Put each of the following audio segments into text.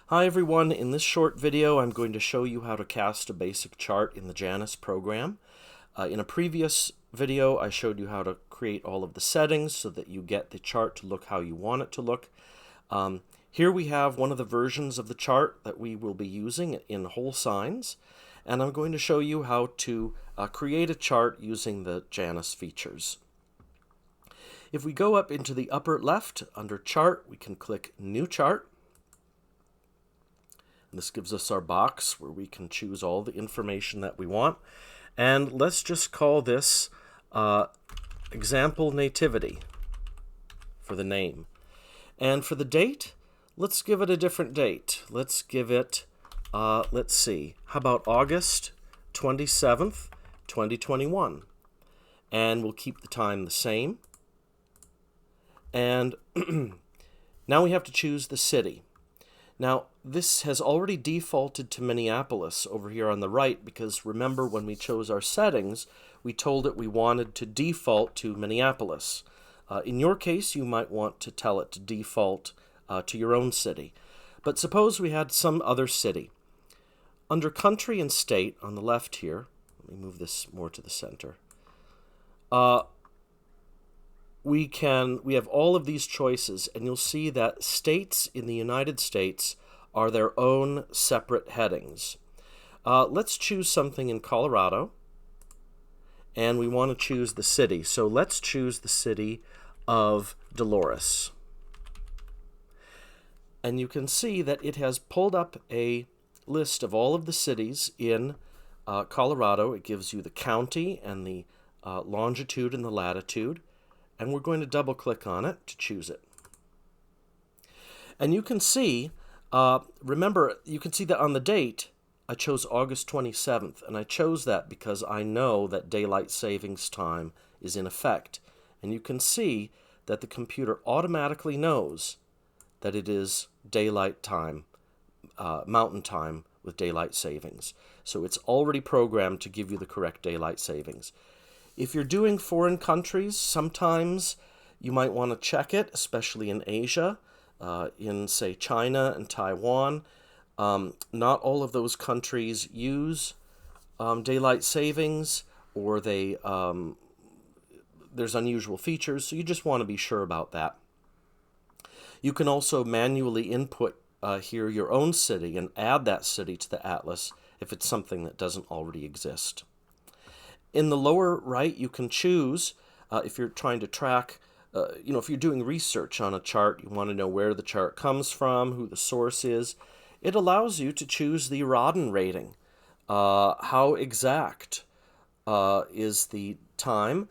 Hi everyone, in this short video I'm going to show you how to cast a basic chart in the Janus program. In a previous video I showed you how to create all of the settings so that you get the chart to look how you want it to look. Here we have one of the versions of the chart that we will be using in whole signs, and I'm going to show you how to create a chart using the Janus features. If we go up into the upper left under Chart, we can click New Chart. This gives us our box where we can choose all the information that we want. And let's just call this Example Nativity for the name. And for the date, let's give it a different date. Let's give it, let's see, how about August 27th, 2021. And we'll keep the time the same. And now we have to choose the city. Now, this has already defaulted to Minneapolis over here on the right because remember when we chose our settings, we told it we wanted to default to Minneapolis. In your case, you might want to tell it to default to your own city. But suppose we had some other city. Under country and state on the left here, let me move this more to the center, we have all of these choices, and you'll see that states in the United States are their own separate headings. Let's choose something in Colorado, and we want to choose the city. So let's choose the city of Dolores. And you can see that it has pulled up a list of all of the cities in Colorado. It gives you the county and the longitude and the latitude. And we're going to double click on it to choose it. And you can see, remember, you can see that on the date, I chose August 27th, and I chose that because I know that daylight savings time is in effect. And you can see that the computer automatically knows that it is daylight time, mountain time with daylight savings. So it's already programmed to give you the correct daylight savings. If you're doing foreign countries, sometimes you might want to check it, especially in Asia, in, say, China and Taiwan. Not all of those countries use daylight savings, or there's unusual features, so you just want to be sure about that. You can also manually input here your own city and add that city to the atlas if it's something that doesn't already exist. In the lower right, you can choose, if you're trying to track, if you're doing research on a chart, you want to know where the chart comes from, who the source is. It allows you to choose the Rodden rating. How exact is the time?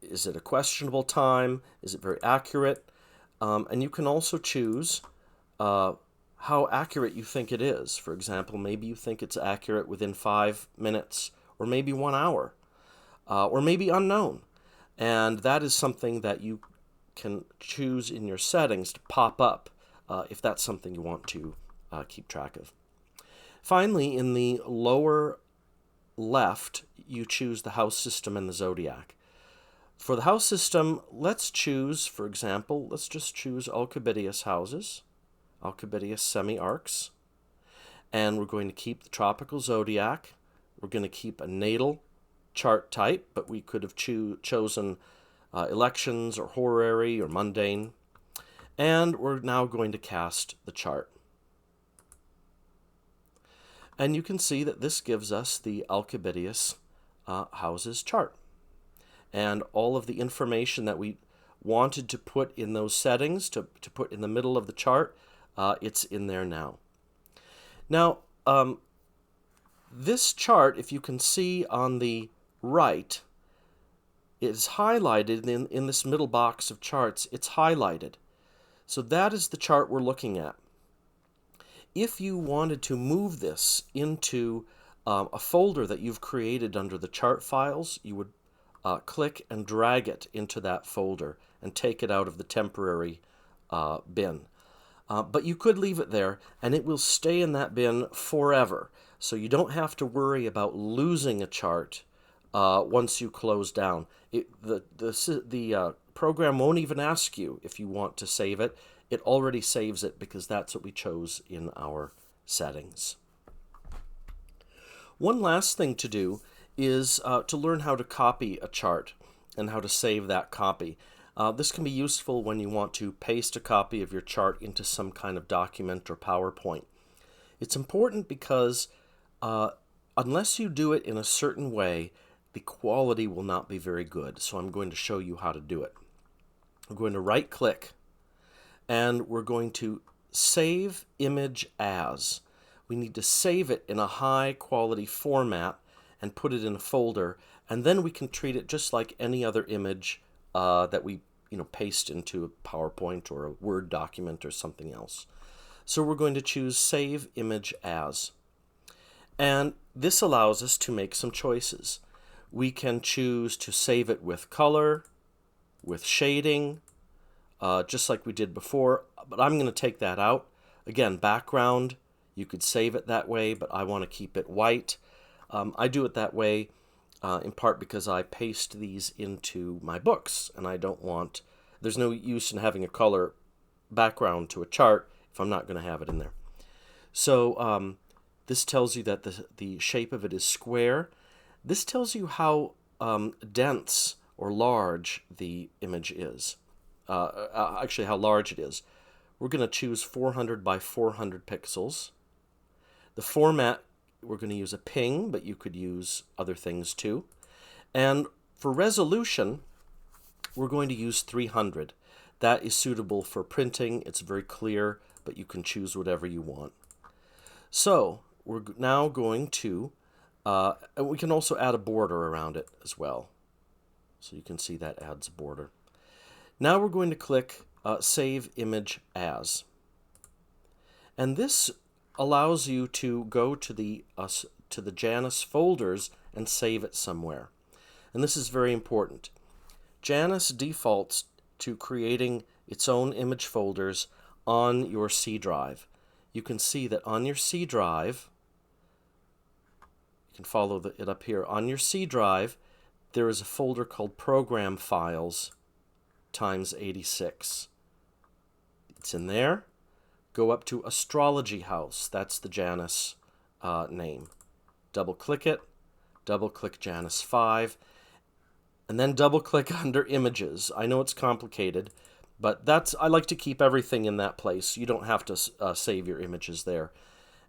Is it a questionable time? Is it very accurate? And you can also choose how accurate you think it is. For example, maybe you think it's accurate within 5 minutes, or maybe 1 hour, or maybe unknown. And that is something that you can choose in your settings to pop up if that's something you want to keep track of. Finally, in the lower left, you choose the house system and the zodiac. For the house system, let's choose, for example, let's just choose Alcibiades houses, Alcibiades semi-arcs, and we're going to keep the tropical zodiac. We're going to keep a natal chart type, but we could have chosen elections or horary or mundane. And we're now going to cast the chart. And you can see that this gives us the Alcibiades houses chart. And all of the information that we wanted to put in those settings, to put in the middle of the chart, it's in there now. Now, this chart, if you can see on the right, is highlighted in this middle box of charts. It's highlighted. So that is the chart we're looking at. If you wanted to move this into a folder that you've created under the chart files, you would click and drag it into that folder and take it out of the temporary bin. But you could leave it there, and it will stay in that bin forever. So you don't have to worry about losing a chart once you close down. The program won't even ask you if you want to save it. it already saves it because that's what we chose in our settings. One last thing to do is to learn how to copy a chart and how to save that copy. This can be useful when you want to paste a copy of your chart into some kind of document or PowerPoint. It's important because unless you do it in a certain way, the quality will not be very good. So I'm going to show you how to do it. We're going to right-click, and we're going to Save Image As. We need to save it in a high-quality format and put it in a folder, and then we can treat it just like any other image that we paste into a PowerPoint or a Word document or something else. So we're going to choose Save Image As. And this allows us to make some choices. We can choose to save it with color, with shading, just like we did before, but I'm going to take that out. Again, background, you could save it that way, but I want to keep it white. I do it that way in part because I paste these into my books, and there's no use in having a color background to a chart if I'm not going to have it in there. So this tells you that the shape of it is square. This tells you how dense or large the image is. Actually, how large it is. We're going to choose 400 by 400 pixels. The format, we're going to use a ping, but you could use other things too. And for resolution, we're going to use 300. That is suitable for printing. It's very clear, but you can choose whatever you want. So we're now going to, and we can also add a border around it as well. So you can see that adds a border. Now we're going to click Save Image As. And this allows you to go to the Janus folders and save it somewhere. And this is very important. Janus defaults to creating its own image folders on your C drive. You can see that on your C drive, you can follow it up here, on your C drive, there is a folder called Program Files times 86. It's in there. Go up to Astrology House. That's the Janus name. Double-click it. Double-click Janus 5. And then double-click under Images. I know it's complicated, but I like to keep everything in that place. You don't have to save your images there.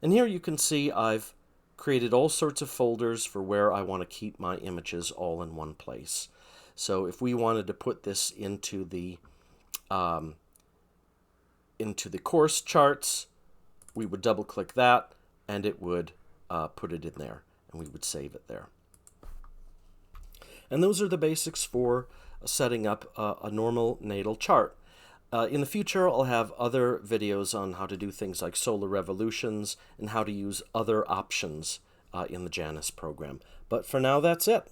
And here you can see I've created all sorts of folders for where I want to keep my images all in one place. So if we wanted to put this into the course charts, we would double-click that, and it would put it in there, and we would save it there. And those are the basics for setting up a normal natal chart. In the future, I'll have other videos on how to do things like solar revolutions and how to use other options in the Janus program. But for now, that's it.